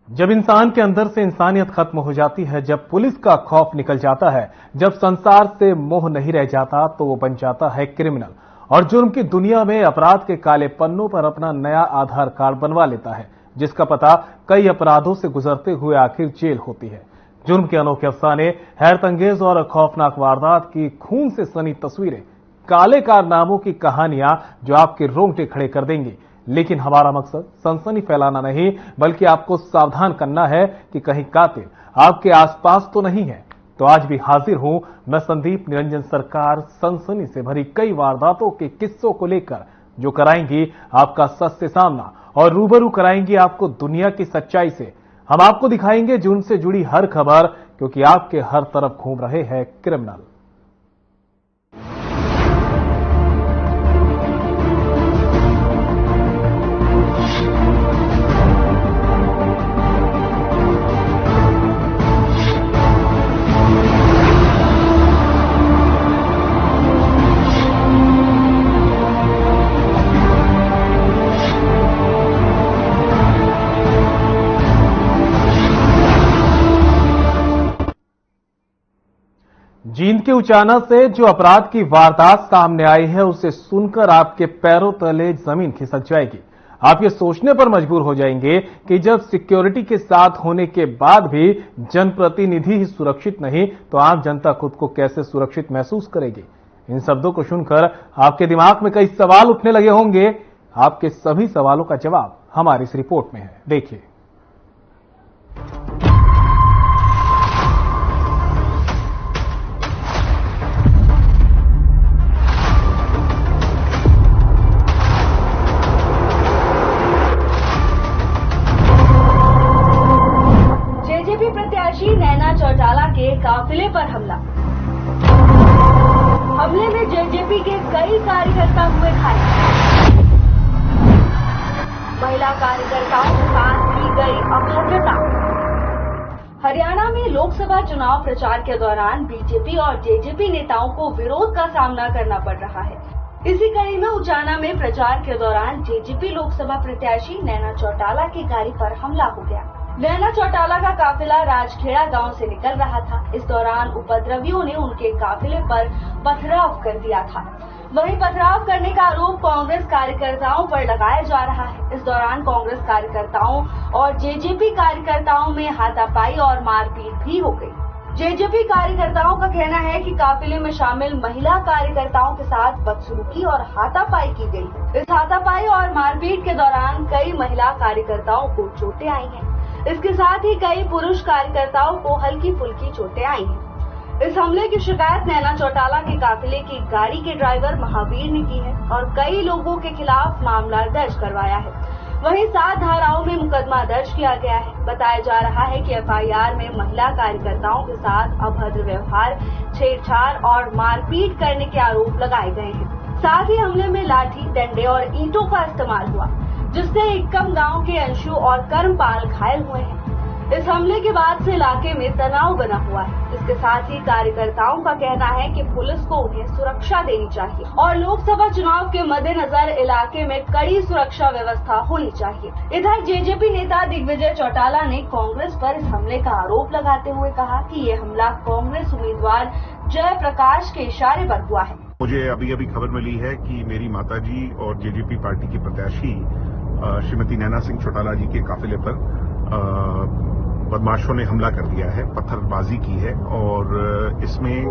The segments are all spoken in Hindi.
जब इंसान के अंदर से इंसानियत खत्म हो जाती है, जब पुलिस का खौफ निकल जाता है, जब संसार से मोह नहीं रह जाता, तो वो बन जाता है क्रिमिनल और जुर्म की दुनिया में अपराध के काले पन्नों पर अपना नया आधार कार्ड बनवा लेता है, जिसका पता कई अपराधों से गुजरते हुए आखिर जेल होती है। जुर्म के अनोखे अफसाने, हैरतअंगेज और खौफनाक वारदात की खून से सनी तस्वीरें, काले कारनामों की कहानियां जो आपके रोंगटे खड़े कर देंगी। लेकिन हमारा मकसद सनसनी फैलाना नहीं, बल्कि आपको सावधान करना है कि कहीं कातिल आपके आसपास तो नहीं है। तो आज भी हाजिर हूं मैं संदीप निरंजन सरकार, सनसनी से भरी कई वारदातों के किस्सों को लेकर, जो कराएंगी आपका सच से सामना और रूबरू कराएंगी आपको दुनिया की सच्चाई से। हम आपको दिखाएंगे जुर्म से जुड़ी हर खबर, क्योंकि आपके हर तरफ घूम रहे हैं क्रिमिनल। जींद के उचाना से जो अपराध की वारदात सामने आई है, उसे सुनकर आपके पैरों तले जमीन खिसक जाएगी। आप ये सोचने पर मजबूर हो जाएंगे कि जब सिक्योरिटी के साथ होने के बाद भी जनप्रतिनिधि ही सुरक्षित नहीं, तो आम जनता खुद को कैसे सुरक्षित महसूस करेगी। इन शब्दों को सुनकर आपके दिमाग में कई सवाल उठने लगे होंगे। आपके सभी सवालों का जवाब हमारी इस रिपोर्ट में है, देखिए। नैना चौटाला के काफिले पर हमला। हमले में जेजेपी के कई कार्यकर्ता हुए घायल। महिला कार्यकर्ताओं के साथ की गई अभद्रता। हरियाणा में लोकसभा चुनाव प्रचार के दौरान बीजेपी और जेजेपी नेताओं को विरोध का सामना करना पड़ रहा है। इसी कड़ी में उचाना में प्रचार के दौरान जेजेपी लोकसभा प्रत्याशी नैना चौटाला की गाड़ी पर हमला हो गया। नैना चौटाला का काफिला राजखेड़ा गांव से निकल रहा था। इस दौरान उपद्रवियों ने उनके काफिले पर पथराव कर दिया था। वहीं पथराव करने का आरोप कांग्रेस कार्यकर्ताओं पर लगाया जा रहा है। इस दौरान कांग्रेस कार्यकर्ताओं और जेजेपी कार्यकर्ताओं में हाथापाई और मारपीट भी हो गई। जेजेपी कार्यकर्ताओं का कहना है कि काफिले में शामिल महिला कार्यकर्ताओं के साथ बदसलूकी और हाथापाई की गई। इस हाथापाई और मारपीट के दौरान कई महिला कार्यकर्ताओं को चोटें आई हैं। इसके साथ ही कई पुरुष कार्यकर्ताओं को हल्की फुल्की चोटें आई हैं। इस हमले की शिकायत नैना चौटाला के काफिले की गाड़ी के ड्राइवर महावीर ने की है और कई लोगों के खिलाफ मामला दर्ज करवाया है। वहीं 7 धाराओं में मुकदमा दर्ज किया गया है। बताया जा रहा है कि एफआईआर में महिला कार्यकर्ताओं के साथ अभद्र व्यवहार, छेड़छाड़ और मारपीट करने के आरोप लगाए गए हैं। साथ ही हमले में लाठी, डंडे और ईंटों का इस्तेमाल हुआ, जिससे इक्कम गांव के अंशु और कर्मपाल घायल हुए हैं। इस हमले के बाद से इलाके में तनाव बना हुआ है। इसके साथ ही कार्यकर्ताओं का कहना है कि पुलिस को उन्हें सुरक्षा देनी चाहिए और लोकसभा चुनाव के मद्देनजर इलाके में कड़ी सुरक्षा व्यवस्था होनी चाहिए। इधर जेजेपी नेता दिग्विजय चौटाला ने कांग्रेस पर इस हमले का आरोप लगाते हुए कहा कि ये हमला कांग्रेस उम्मीदवार जयप्रकाश के इशारे पर हुआ है। मुझे अभी खबर मिली है कि मेरी माताजी और जेजेपी पार्टी की प्रत्याशी श्रीमती नैना सिंह चौटाला जी के काफिले पर बदमाशों ने हमला कर दिया है, पत्थरबाजी की है और इसमें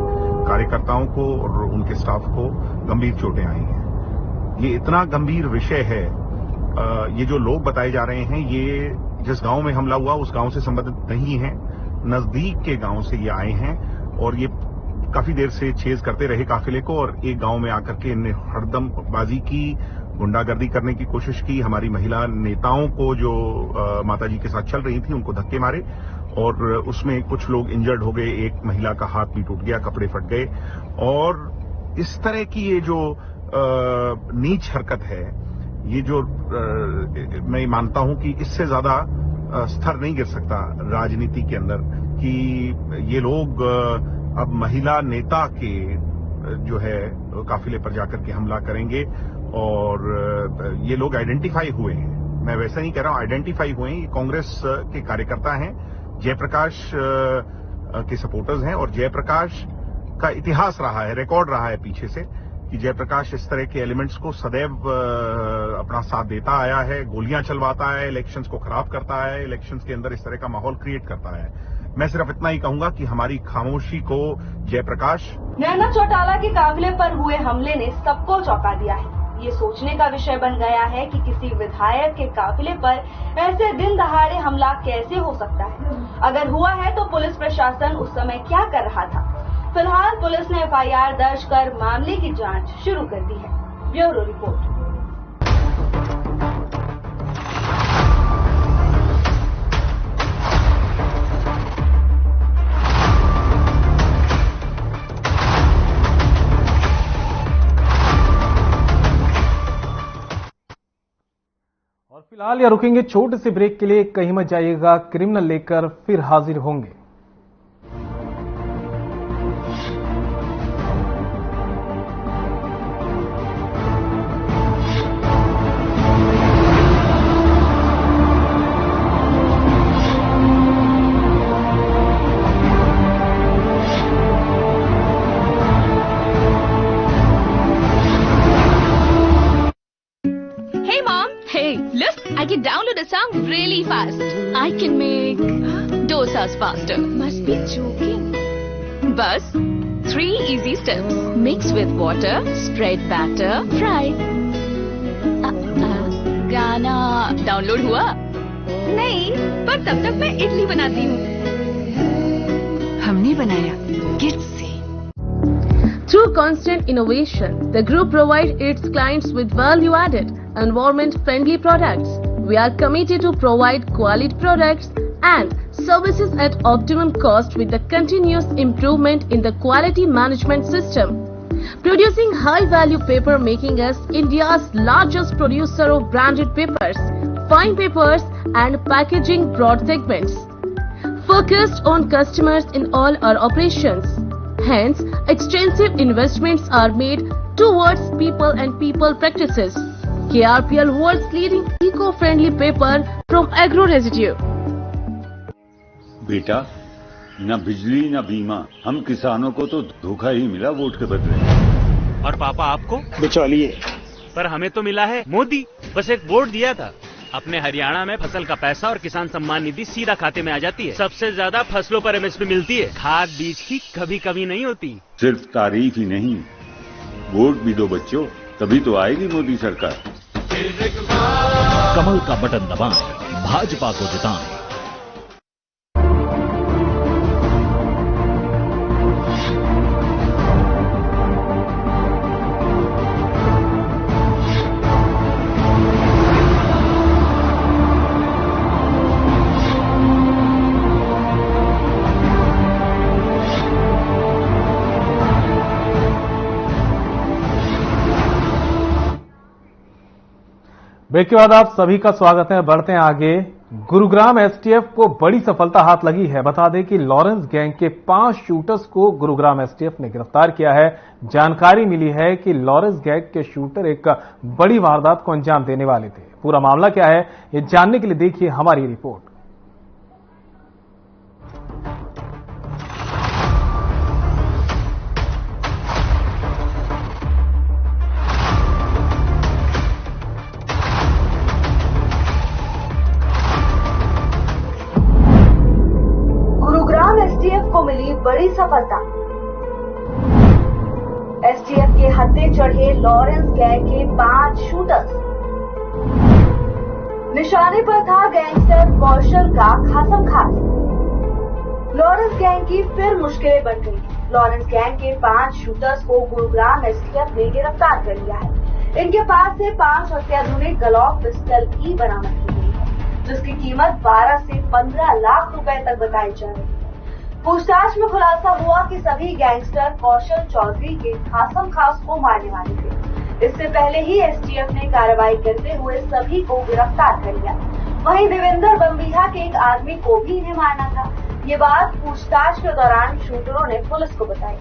कार्यकर्ताओं को और उनके स्टाफ को गंभीर चोटें आई हैं। ये इतना गंभीर विषय है। ये जो लोग बताए जा रहे हैं, ये जिस गांव में हमला हुआ उस गांव से संबंधित नहीं है, नजदीक के गांव से ये आए हैं और ये काफी देर से चेज करते रहे काफिले को और एक गांव में आकर के इन्हें हरदम बाजी की, गुंडागर्दी करने की कोशिश की। हमारी महिला नेताओं को जो माताजी के साथ चल रही थी उनको धक्के मारे और उसमें कुछ लोग इंजर्ड हो गए। एक महिला का हाथ भी टूट गया, कपड़े फट गए और इस तरह की ये जो नीच हरकत है, ये जो मैं मानता हूं कि इससे ज्यादा स्तर नहीं गिर सकता राजनीति के अंदर कि ये लोग अब महिला नेता के जो है काफिले पर जाकर के हमला करेंगे और ये लोग आइडेंटिफाई हुए हैं। मैं वैसा नहीं कह रहा हूं, आइडेंटिफाई हुए हैं। ये कांग्रेस के कार्यकर्ता हैं, जयप्रकाश के सपोर्टर्स हैं, और जयप्रकाश का इतिहास रहा है, रिकॉर्ड रहा है पीछे से कि जयप्रकाश इस तरह के एलिमेंट्स को सदैव अपना साथ देता आया है, गोलियां चलवाता है, इलेक्शंस को खराब करता है, इलेक्शंस के अंदर इस तरह का माहौल क्रिएट करता है। मैं सिर्फ इतना ही कहूंगा कि हमारी खामोशी को जयप्रकाश। नैना चौटाला के काफिले पर हुए हमले ने सबको चौंका दिया है। ये सोचने का विषय बन गया है कि किसी विधायक के काफिले पर ऐसे दिन दहाड़े हमला कैसे हो सकता है। अगर हुआ है तो पुलिस प्रशासन उस समय क्या कर रहा था। फिलहाल पुलिस ने एफआईआर दर्ज कर मामले की जांच शुरू कर दी है। Bureau report. और फिलहाल या रुकेंगे छोटे से ब्रेक के लिए, कहीं मत जाइएगा, क्रिमिनल लेकर फिर हाजिर होंगे। I can download a song really fast. I can make dosas faster. Must be joking. Bus, 3 easy steps. Mix with water, spread batter, fry. गाना डाउनलोड हुआ? नहीं, पर तब तक मैं इडली बनाती हूँ। हमने बनाया किड्स से। Through constant innovation, the group provides its clients with value-added, environment-friendly products. We are committed to provide quality products and services at optimum cost with the continuous improvement in the quality management system. Producing high-value paper, making us India's largest producer of branded papers, fine papers and packaging broad segments. Focused on customers in all our operations. Hence, extensive investments are made towards people and people practices. KRPL world's leading eco-friendly paper from agro residue. बेटा, न बिजली न बीमा, हम किसानों को तो धोखा ही मिला वोट के बदले। और पापा आपको? बिचौलिए। पर हमें तो मिला है मोदी। बस एक वोट दिया था। अपने हरियाणा में फसल का पैसा और किसान सम्मान निधि सीधा खाते में आ जाती है। सबसे ज्यादा फसलों पर MSP मिलती है। खाद बीज की कभी कभी नहीं होती। सिर्फ तारीफ ही नहीं, वोट भी दो बच्चों, तभी तो आएगी मोदी सरकार। कमल का बटन दबाएं, भाजपा को जिताएं। ब्रेक के बाद आप सभी का स्वागत है। बढ़ते हैं आगे। गुरुग्राम STF को बड़ी सफलता हाथ लगी है। बता दें कि लॉरेंस गैंग के 5 शूटर्स को गुरुग्राम STF ने गिरफ्तार किया है। जानकारी मिली है कि लॉरेंस गैंग के शूटर एक बड़ी वारदात को अंजाम देने वाले थे। पूरा मामला क्या है, ये जानने के लिए देखिए हमारी रिपोर्ट। STF को मिली बड़ी सफलता। STF के हत्थे चढ़े लॉरेंस गैंग के 5 शूटर्स। निशाने पर था गैंगस्टर कौशल का खासम खास। लॉरेंस गैंग की फिर मुश्किलें बन गई। लॉरेंस गैंग के 5 शूटर्स को गुरुग्राम STF ने गिरफ्तार कर लिया है। इनके पास से 5 अत्याधुनिक ग्लॉक पिस्टल भी बरामद की गई है, जिसकी कीमत 12 से 15 लाख रुपए तक बताई जा रही है। पूछताछ में खुलासा हुआ कि सभी गैंगस्टर कौशल चौधरी के खासम खास को मारने वाले थे। इससे पहले ही STF ने कार्रवाई करते हुए सभी को गिरफ्तार कर लिया। वहीं देवेंद्र बम्बीहा के एक आदमी को भी इन्हें मारना था। ये बात पूछताछ के दौरान शूटरों ने पुलिस को बताई।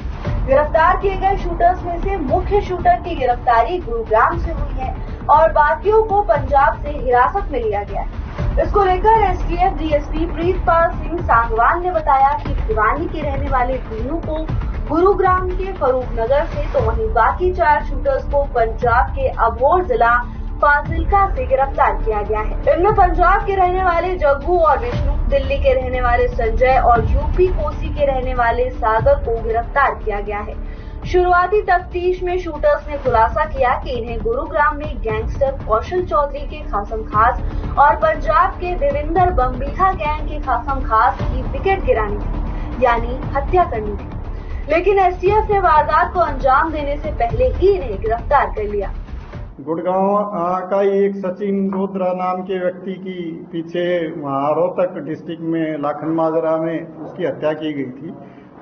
गिरफ्तार किए गए शूटर्स में से मुख्य शूटर की गिरफ्तारी गुरुग्राम से हुई है और बाकियों को पंजाब से हिरासत में लिया गया है। इसको लेकर एसटीएफ डीएसपी प्रीतपाल सिंह सांगवान ने बताया कि भिवानी के रहने वाले दीनू को गुरुग्राम के फरूखनगर से, तो वहीं बाकी 4 शूटर्स को पंजाब के अबोहर जिला फाजिल्का से गिरफ्तार किया गया है। इनमें पंजाब के रहने वाले जग्गू और विष्णु, दिल्ली के रहने वाले संजय और यूपी कोसी के रहने वाले सागर को गिरफ्तार किया गया है। शुरुआती तफ्तीश में शूटर्स ने खुलासा किया कि इन्हें गुरुग्राम में गैंगस्टर कौशल चौधरी के खासम खास और पंजाब के देविंदर बम्बीहा गैंग के खासम खास की विकेट गिरानी थी, यानी हत्या करनी थी। लेकिन एसटीएफ ने वारदात को अंजाम देने से पहले ही इन्हें गिरफ्तार कर लिया। गुड़गांव का एक सचिन रोद्रा नाम के व्यक्ति की पीछे वहाँ रोहतक डिस्ट्रिक्ट में लाखन माजरा में उसकी हत्या की गई थी,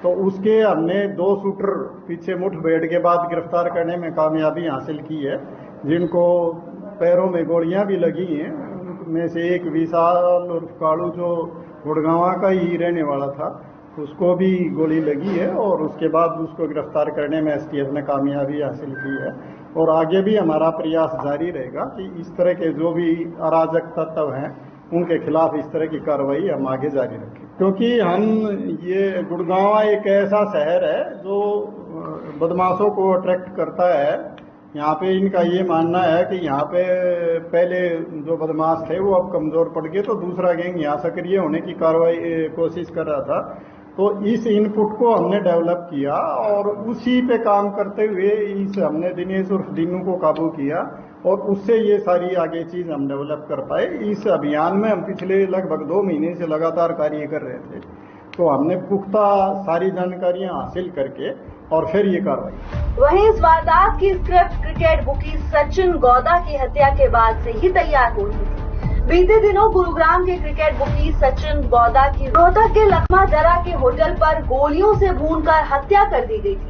तो उसके हमने 2 शूटर पीछे मुठभेड़ के बाद गिरफ्तार करने में कामयाबी हासिल की है, जिनको पैरों में गोलियां भी लगी हैं। उनमें से एक विशाल उर्फ कालू जो गुड़गांव का ही रहने वाला था, उसको भी गोली लगी है और उसके बाद उसको गिरफ्तार करने में एसटीएफ ने कामयाबी हासिल की है। और आगे भी हमारा प्रयास जारी रहेगा कि इस तरह के जो भी अराजक तत्व हैं उनके खिलाफ इस तरह की कार्रवाई हम आगे जारी रखें, क्योंकि हम ये गुड़गांव एक ऐसा शहर है जो बदमाशों को अट्रैक्ट करता है। यहाँ पे इनका ये मानना है कि यहाँ पे पहले जो बदमाश थे वो अब कमजोर पड़ गए, तो दूसरा गैंग यहाँ सक्रिय होने की कोशिश कर रहा था। तो इस इनपुट को हमने डेवलप किया और उसी पे काम करते हुए हमने दिनेश उर्फ दीनू को काबू किया और उससे ये सारी आगे चीज हम डेवलप कर पाए। इस अभियान में हम पिछले लगभग 2 महीने से लगातार कार्य कर रहे थे, तो हमने पुख्ता सारी जानकारियां हासिल करके और फिर ये कार्रवाई। वहीं इस वारदात की स्क्रिप्ट क्रिकेट बुकी सचिन गौदा की हत्या के बाद से ही तैयार हो रही थी। बीते दिनों गुरुग्राम के क्रिकेट बुकी सचिन गौदा की रोहतक के लखमा जरा के होटल पर गोलियों से भूनकर हत्या कर दी गई थी।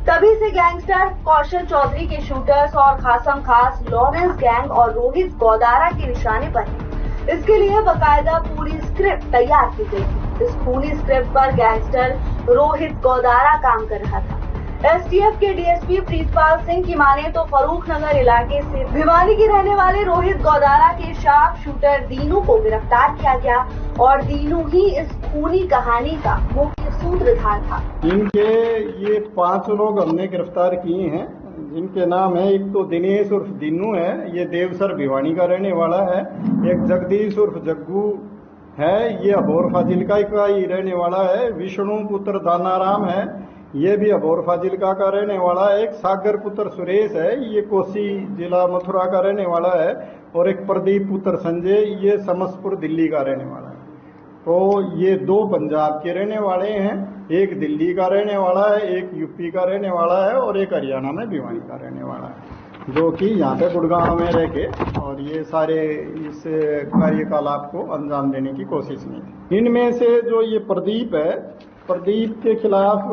तभी से गैंगस्टर कौशल चौधरी के शूटर्स और खासम खास लॉरेंस गैंग और रोहित गौदारा के निशाने पर है। इसके लिए बकायदा पूरी स्क्रिप्ट तैयार की गई थी। इस पूरी स्क्रिप्ट पर गैंगस्टर रोहित गौदारा काम कर रहा था। एसटीएफ के डीएसपी प्रीतपाल सिंह की माने तो फरूखनगर इलाके से भिवानी के रहने वाले रोहित गौदारा के शार्प शूटर दीनू को गिरफ्तार किया गया और दीनू ही इस खूनी कहानी का मुख्य सूत्रधार था। इनके ये 5 लोग हमने गिरफ्तार किए हैं, जिनके नाम है, एक तो दिनेश उर्फ दीनू है, ये देवसर भिवानी का रहने वाला है। एक जगदीश उर्फ जग्गू है, ये अबोहर फाजिल्का का ही रहने वाला है। विष्णु पुत्र दानाराम है, ये भी अबोहर फाजिल्का का रहने वाला है। एक सागर पुत्र सुरेश है, ये कोसी जिला मथुरा का रहने वाला है। और एक प्रदीप पुत्र संजय, ये समसपुर दिल्ली का रहने वाला है। तो ये 2 पंजाब के रहने वाले हैं, एक दिल्ली का रहने वाला है, एक यूपी का रहने वाला है और एक हरियाणा में भिवानी का रहने वाला है, जो कि यहाँ पे गुड़गांव में रह के और ये सारे इस कार्यकलाप को अंजाम देने की कोशिश में थी। इनमें से जो ये प्रदीप है, प्रदीप के खिलाफ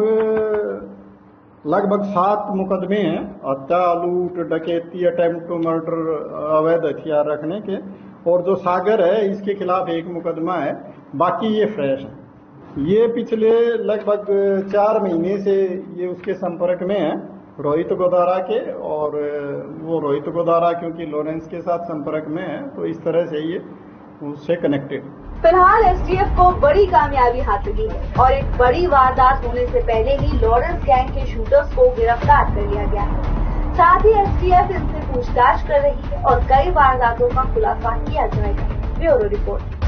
लगभग 7 मुकदमे हैं, हत्या, लूट, डकैती, अटेम्प्ट टू मर्डर, अवैध हथियार रखने के। और जो सागर है, इसके खिलाफ 1 मुकदमा है, बाकी ये फ्रेश है। ये पिछले लगभग 4 महीने से ये उसके संपर्क में है, रोहित गौदारा के। और वो रोहित गौदारा क्योंकि लॉरेंस के साथ संपर्क में है, तो इस तरह से ये उससे कनेक्टेड। फिलहाल एसटीएफ को बड़ी कामयाबी हाथ लगी है और एक बड़ी वारदात होने से पहले ही लॉरेंस गैंग के शूटर्स को गिरफ्तार कर लिया गया है। साथ ही एसटीएफ इनसे पूछताछ कर रही है और कई वारदातों का खुलासा किया जाएगा। Bureau report.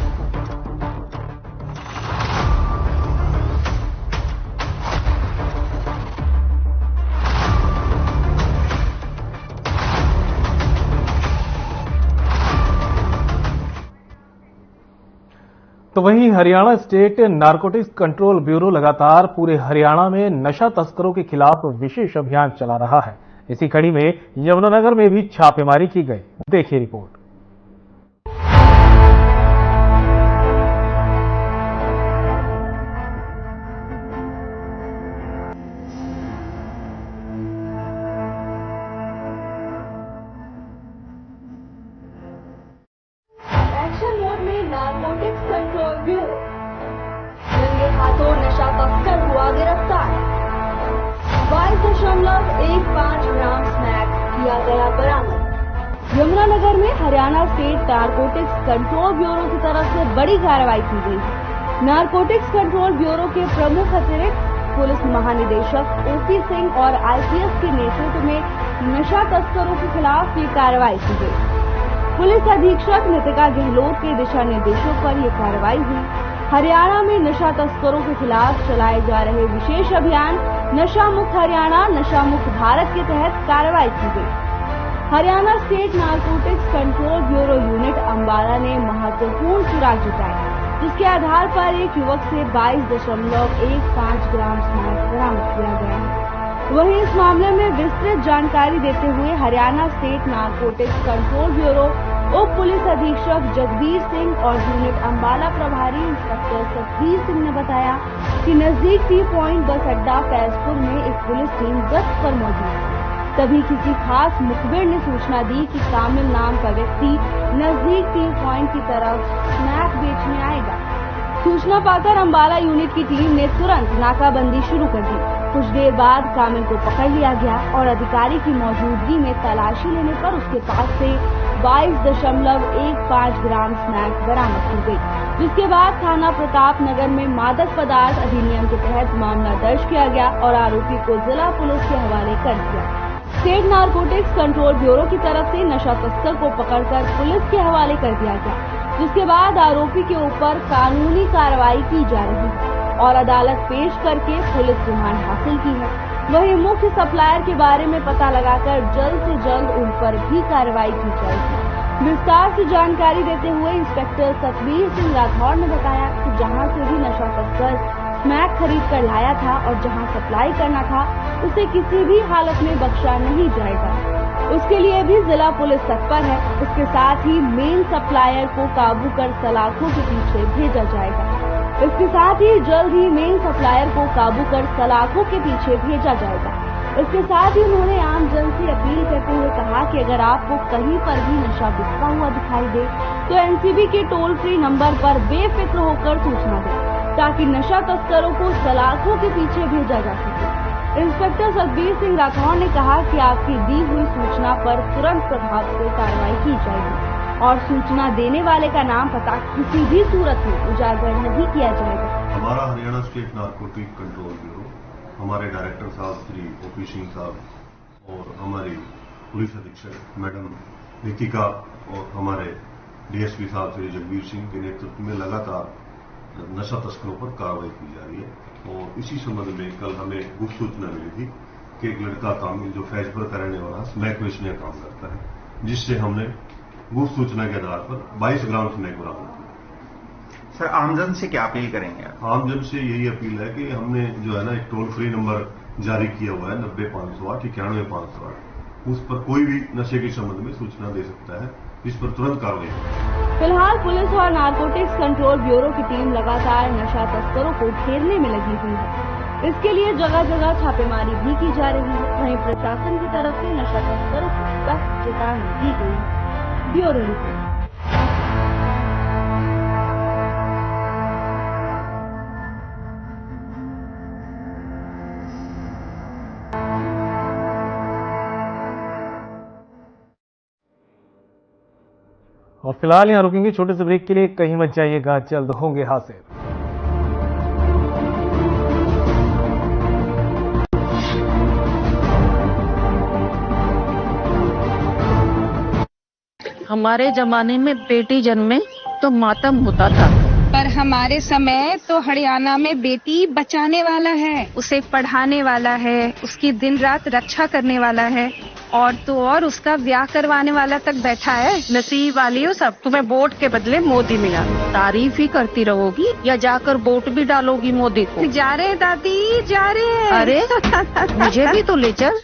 तो वहीं Haryana state narcotics control bureau लगातार पूरे हरियाणा में नशा तस्करों के खिलाफ विशेष अभियान चला रहा है। इसी कड़ी में यमुनानगर में भी छापेमारी की गई। देखिए रिपोर्ट। एक्शन मोड में नारकोटिक्स कंट्रोल ब्यूरो हुआ गिरफ्तार। 22.15 ग्राम स्मैक किया गया बरामद। यमुनानगर में Haryana state narcotics control bureau की तरफ से बड़ी कार्रवाई की गई। नारकोटिक्स कंट्रोल ब्यूरो के प्रमुख अतिरिक्त पुलिस महानिदेशक ओपी सिंह और आईपीएस के नेतृत्व में नशा तस्करों के खिलाफ ये कार्रवाई की गई। पुलिस अधीक्षक नितिका गहलोत के दिशा निर्देशों पर यह कार्रवाई हुई। हरियाणा में नशा तस्करों के खिलाफ चलाए जा रहे विशेष अभियान नशा मुक्त हरियाणा नशा मुक्त भारत के तहत कार्रवाई की गई। Haryana state narcotics control bureau unit Ambala ने महत्वपूर्ण सुराग जुटाया, जिसके आधार पर एक युवक से 22.15 ग्राम स्मैक बरामद किया गया है। वहीं इस मामले में विस्तृत जानकारी देते हुए Haryana state narcotics control bureau उप पुलिस अधीक्षक जगबीर सिंह और यूनिट अंबाला प्रभारी इंस्पेक्टर सतबीर सिंह ने बताया कि नजदीक टी पॉइंट बस अड्डा फैजपुर में एक पुलिस टीम गश्त पर मौजूद थी। तभी किसी खास मुखबिर ने सूचना दी कि कामिल नाम का व्यक्ति नजदीक टी पॉइंट की तरफ स्मैक बेचने आएगा। सूचना पाकर अंबाला यूनिट की टीम ने तुरंत नाकाबंदी शुरू कर दी। कुछ देर बाद कामिल को पकड़ लिया गया और अधिकारी की मौजूदगी में तलाशी लेने पर उसके पास से 22.15 ग्राम स्मैक बरामद की गई, जिसके बाद थाना प्रताप नगर में मादक पदार्थ अधिनियम के तहत मामला दर्ज किया गया और आरोपी को जिला पुलिस के हवाले कर दिया। स्टेट नारकोटिक्स कंट्रोल ब्यूरो की तरफ से नशा तस्कर को पकड़कर पुलिस के हवाले कर दिया गया, जिसके बाद आरोपी के ऊपर कानूनी कार्रवाई की जा रही है और अदालत पेश करके पुलिस रिमांड हासिल की है। वहीं मुख्य सप्लायर के बारे में पता लगाकर जल्द से जल्द उन पर भी कार्रवाई की जाएगी। विस्तार से जानकारी देते हुए इंस्पेक्टर सतबीर सिंह राठौड़ ने बताया कि जहां से भी नशा तस्कर स्मैक खरीद कर लाया था और जहां सप्लाई करना था उसे किसी भी हालत में बख्शा नहीं जाएगा। उसके लिए भी जिला पुलिस तत्पर है। इसके साथ ही मेन सप्लायर को काबू कर सलाखों के पीछे भेजा जाएगा। इसके साथ ही जल्द ही मेन सप्लायर को काबू कर सलाखों के पीछे भेजा जाएगा। इसके साथ ही उन्होंने आम जन से अपील करते हुए कहा कि अगर आपको कहीं पर भी नशा बिकता हुआ दिखाई दे तो एनसीबी के टोल फ्री नंबर पर बेफिक्र होकर सूचना दें, ताकि नशा तस्करों को सलाखों के पीछे भेजा जा सके। इंस्पेक्टर सतबीर सिंह राठौड़ ने कहा कि आपकी दी हुई सूचना पर तुरंत प्रभाव से कार्रवाई की जाएगी और सूचना देने वाले का नाम पता किसी भी सूरत में उजागर नहीं किया जाएगा। हमारा Haryana state narcotic control bureau, हमारे डायरेक्टर साहब श्री ओपी सिंह साहब और हमारी पुलिस अधीक्षक मैडम नितिका और हमारे डीएसपी साहब श्री जगबीर सिंह के नेतृत्व में लगातार नशा तस्करों पर कार्रवाई की जा रही है। और इसी संबंध में कल हमें गुप्त सूचना मिली थी कि एक लड़का कामिल जो फैजपुर का रहने वाला स्मैक बेचने का काम करता है, जिससे हमने गुप्त सूचना के आधार पर 22 ग्राम स्मैक बरामद किया। सर, आमजन से क्या अपील करेंगे आप? आमजन से यही अपील है कि हमने जो है ना एक टोल फ्री नंबर जारी किया हुआ है 90-508 91-508, उस पर कोई भी नशे के संबंध में सूचना दे सकता है, इस पर तुरंत कार्रवाई। फिलहाल पुलिस और नारकोटिक्स कंट्रोल ब्यूरो की टीम लगातार नशा तस्करों को घेरने में लगी हुई है। इसके लिए जगह जगह छापेमारी भी की जा रही है। वहीं प्रशासन की तरफ से नशा तस्करों को सख्त चेतावनी दी गई है। Bureau report. और फिलहाल यहाँ रुकेंगे छोटे से ब्रेक के लिए, कहीं मत जाइएगा, जल्द होंगे हासिल। हमारे जमाने में बेटी जन्मे तो मातम होता था, पर हमारे समय तो हरियाणा में बेटी बचाने वाला है, उसे पढ़ाने वाला है, उसकी दिन रात रक्षा करने वाला है और तो और उसका ब्याह करवाने वाला तक बैठा है। नसीब वाली हो सब, तुम्हें वोट के बदले मोदी मिला। तारीफ ही करती रहोगी या जाकर वोट भी डालोगी मोदी को? जा रहे दादी, जा रहे। अरे मुझे भी तो ले चल।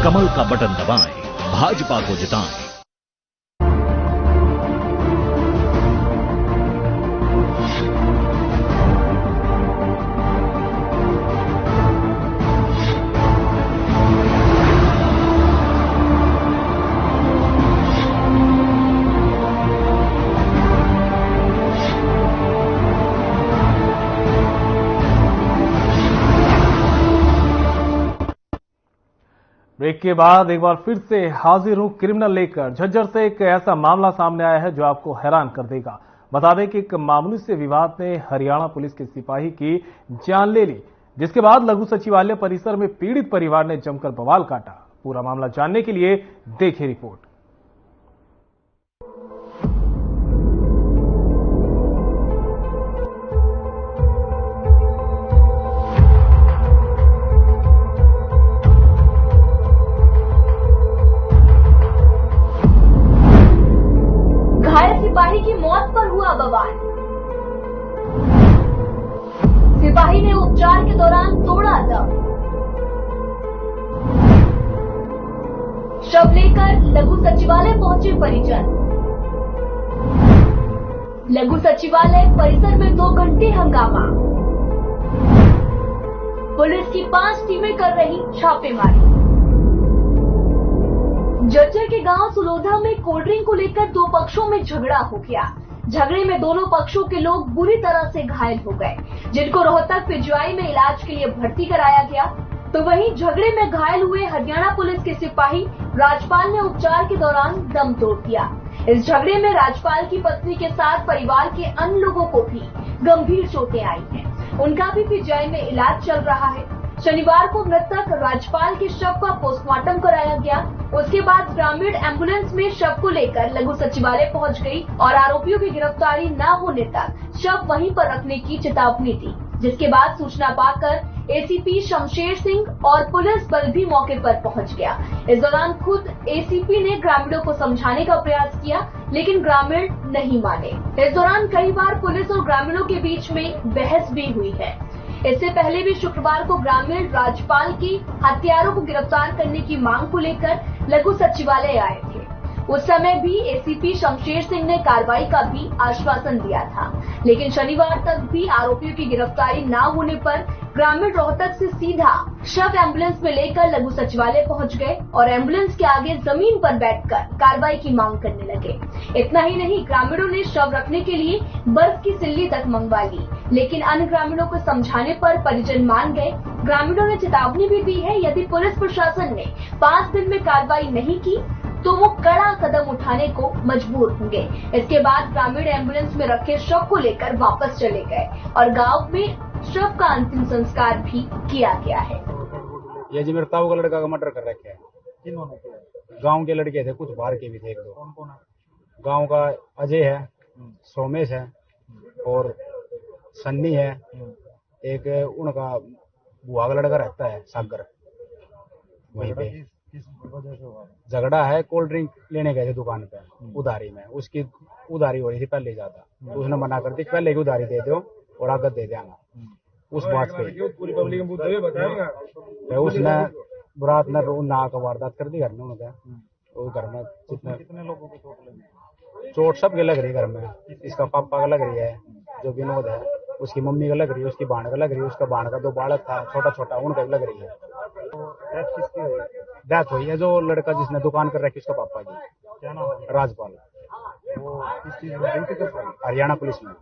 कमल का बटन दबाएं, भाजपा को जिताएं। ब्रेक के बाद एक बार फिर से हाजिर हूं क्रिमिनल लेकर। झज्जर से एक ऐसा मामला सामने आया है जो आपको हैरान कर देगा। बता दें कि एक मामूली से विवाद ने हरियाणा पुलिस के सिपाही की जान ले ली, जिसके बाद लघु सचिवालय परिसर में पीड़ित परिवार ने जमकर बवाल काटा। पूरा मामला जानने के लिए देखिए रिपोर्ट। सिपाही की मौत पर हुआ बवाल। सिपाही ने उपचार के दौरान तोड़ा दम। शव लेकर लघु सचिवालय पहुंचे परिजन। लघु सचिवालय परिसर में 2 घंटे हंगामा। पुलिस की 5 टीमें कर रही छापेमारी। झज्जर के गांव सुलोधा में कोल्ड ड्रिंक को लेकर 2 पक्षों में झगड़ा हो गया। झगड़े में दोनों पक्षों के लोग बुरी तरह से घायल हो गए, जिनको रोहतक पीजीआई में इलाज के लिए भर्ती कराया गया। तो वहीं झगड़े में घायल हुए हरियाणा पुलिस के सिपाही राजपाल ने उपचार के दौरान दम तोड़ दिया। इस झगड़े में राजपाल की पत्नी के साथ परिवार के अन्य लोगों को भी गंभीर चोटें आई हैं। उनका भी पीजीआई में इलाज चल रहा है। शनिवार को मृतक राजपाल के शव का पोस्टमार्टम कराया गया। उसके बाद ग्रामीण एम्बुलेंस में शव को लेकर लघु सचिवालय पहुंच गई और आरोपियों की गिरफ्तारी न होने तक शव वहीं पर रखने की चेतावनी दी, जिसके बाद सूचना पाकर एसीपी शमशेर सिंह और पुलिस बल भी मौके पर पहुंच गया। इस दौरान खुद एसीपी ने ग्रामीणों को समझाने का प्रयास किया, लेकिन ग्रामीण नहीं माने। इस दौरान कई बार पुलिस और ग्रामीणों के बीच में बहस भी हुई है। इससे पहले भी शुक्रवार को ग्रामीण राजपाल की हत्यारों को गिरफ्तार करने की मांग को लेकर लघु सचिवालय आए थे। उस समय भी एसीपी शमशेर सिंह ने कार्रवाई का भी आश्वासन दिया था, लेकिन शनिवार तक भी आरोपियों की गिरफ्तारी न होने पर ग्रामीण रोहतक से सीधा शव एम्बुलेंस में लेकर लघु सचिवालय पहुंच गए और एम्बुलेंस के आगे जमीन पर बैठकर कार्रवाई की मांग करने लगे। इतना ही नहीं, ग्रामीणों ने शव रखने के लिए बर्फ की सिल्ली तक मंगवा ली, लेकिन अन्य ग्रामीणों को समझाने पर परिजन मान गए। ग्रामीणों ने चेतावनी भी दी है, यदि पुलिस प्रशासन ने 5 दिन में कार्रवाई नहीं की तो वो कड़ा कदम उठाने को मजबूर होंगे। इसके बाद ग्रामीण एम्बुलेंस में रखे शव को लेकर वापस चले गए और गांव में शव का अंतिम संस्कार भी किया गया है। ये जी मेरे ताऊ का लड़का का मर्डर कर रखे है। गांव के लड़के थे, कुछ बाहर के भी थे। 1-2 कौन? गांव का अजय है, सोमेश है और सन्नी है। एक उनका बुआ का लड़का रहता है सागर, वहीं पे झगड़ा है। कोल्ड ड्रिंक लेने गए थे दुकान पे उधारी में, उसकी उधारी हो रही थी पहले ज्यादा, तो उसने मना कर दी पहले की उधारी दे दो और आगे दे देना। उस बात पे उसने बुरात ने ना का वारदात कर दी घर में। उनका तो घर में कितने लोगों को चोट लगी? चोट सबके लग रही घर में। इसका पापा का लग रही है जो विनोद है, उसकी मम्मी का लग रही है, उसकी बाण का लग रही है, उसका बाण का 2 बालक था छोटा छोटा, उनका भी लग रही है। डेथ हुई है जो लड़का जिसने दुकान कर रखी उसका पापा की। क्या नाम है? राजपाल। वो किस चीज में ड्यूटी करता है? हरियाणा पुलिस में,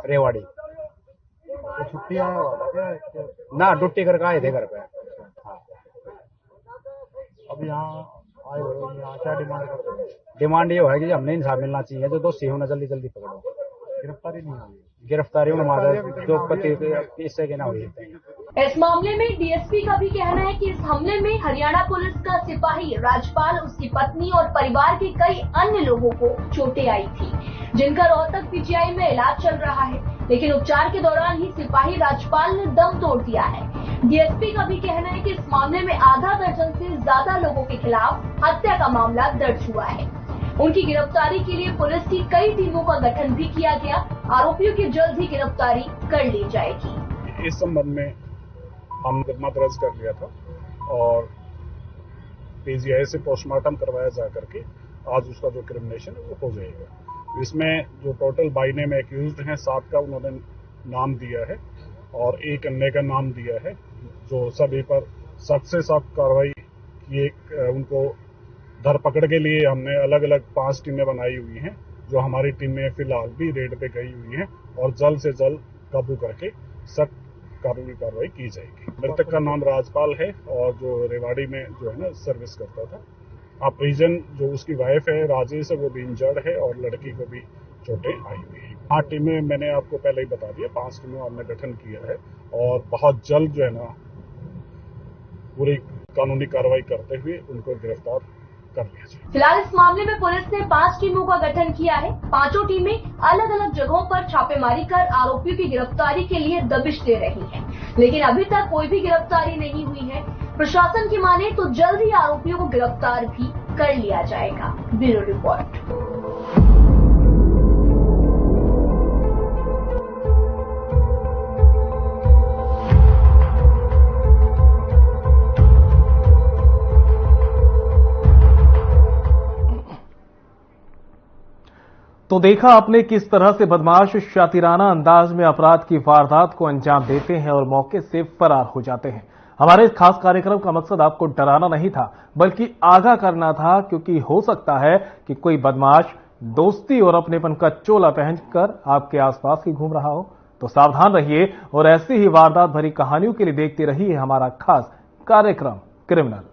रेवाड़ी। तो छुट्टी आया हुआ ना, ड्यूटी करके आए थे घर पे। हाँ। अब यहाँ आए हो, यहाँ क्या डिमांड करते हैं? डिमांड ये है कि हमने इंसाफ मिलना चाहिए, जो दोषी होना जल्दी जल्दी पकड़ो। गिरफ्तारी नहीं हुई, गिरफ्तारी जो पति इससे के ना हुई। इस मामले में डीएसपी का भी कहना है कि इस हमले में हरियाणा पुलिस का सिपाही राजपाल, उसकी पत्नी और परिवार के कई अन्य लोगों को चोटें आई थी, जिनका रोहतक पीजीआई में इलाज चल रहा है, लेकिन उपचार के दौरान ही सिपाही राजपाल ने दम तोड़ दिया है। डीएसपी का भी कहना है कि इस मामले में आधा दर्जन से ज्यादा लोगों के खिलाफ हत्या का मामला दर्ज हुआ है। उनकी गिरफ्तारी के लिए पुलिस की कई टीमों का गठन भी किया गया। आरोपियों की जल्द ही गिरफ्तारी कर ली जाएगी। इस संबंध में हम मुकदमा दर्ज कर लिया था और पीजीआई से पोस्टमार्टम करवाया जा करके आज उसका जो क्रिमिनेशन है वो हो जाएगा। इसमें जो टोटल 22 नेम एक्यूज्ड हैं, 7 का उन्होंने नाम दिया है और 1 अन्य का नाम दिया है, जो सभी पर सख्त से सख्त कार्रवाई किए। उनको धरपकड़ के लिए हमने अलग अलग 5 टीमें बनाई हुई हैं, जो हमारी टीमें फिलहाल भी रेड पे गई हुई हैं और जल्द से जल्द काबू करके सख्त कानूनी कार्रवाई की जाएगी। मृतक का नाम राजपाल है और जो रेवाड़ी में जो है ना सर्विस करता था। अब परिजन जो उसकी वाइफ है राजेश है वो भी इंजर्ड है और लड़की को भी चोटें आई हुई है। 8 टीमें मैंने आपको पहले ही बता दिया, 5 टीमों हमने गठन किया है और बहुत जल्द जो है ना पूरी कानूनी कार्रवाई करते हुए उनको गिरफ्तार कर लिया जाए। फिलहाल इस मामले में पुलिस ने 5 टीमों का गठन किया है। 5 टीमें अलग अलग जगहों पर छापेमारी कर आरोपियों की गिरफ्तारी के लिए दबिश दे रही हैं, लेकिन अभी तक कोई भी गिरफ्तारी नहीं हुई है। प्रशासन की माने तो जल्द ही आरोपियों को गिरफ्तार भी कर लिया जाएगा। Bureau report. तो देखा आपने किस तरह से बदमाश शातिराना अंदाज में अपराध की वारदात को अंजाम देते हैं और मौके से फरार हो जाते हैं। हमारे इस खास कार्यक्रम का मकसद आपको डराना नहीं था, बल्कि आगाह करना था, क्योंकि हो सकता है कि कोई बदमाश दोस्ती और अपनेपन का चोला पहनकर आपके आसपास ही घूम रहा हो। तो सावधान रहिए और ऐसी ही वारदात भरी कहानियों के लिए देखते रहिए हमारा खास कार्यक्रम क्रिमिनल।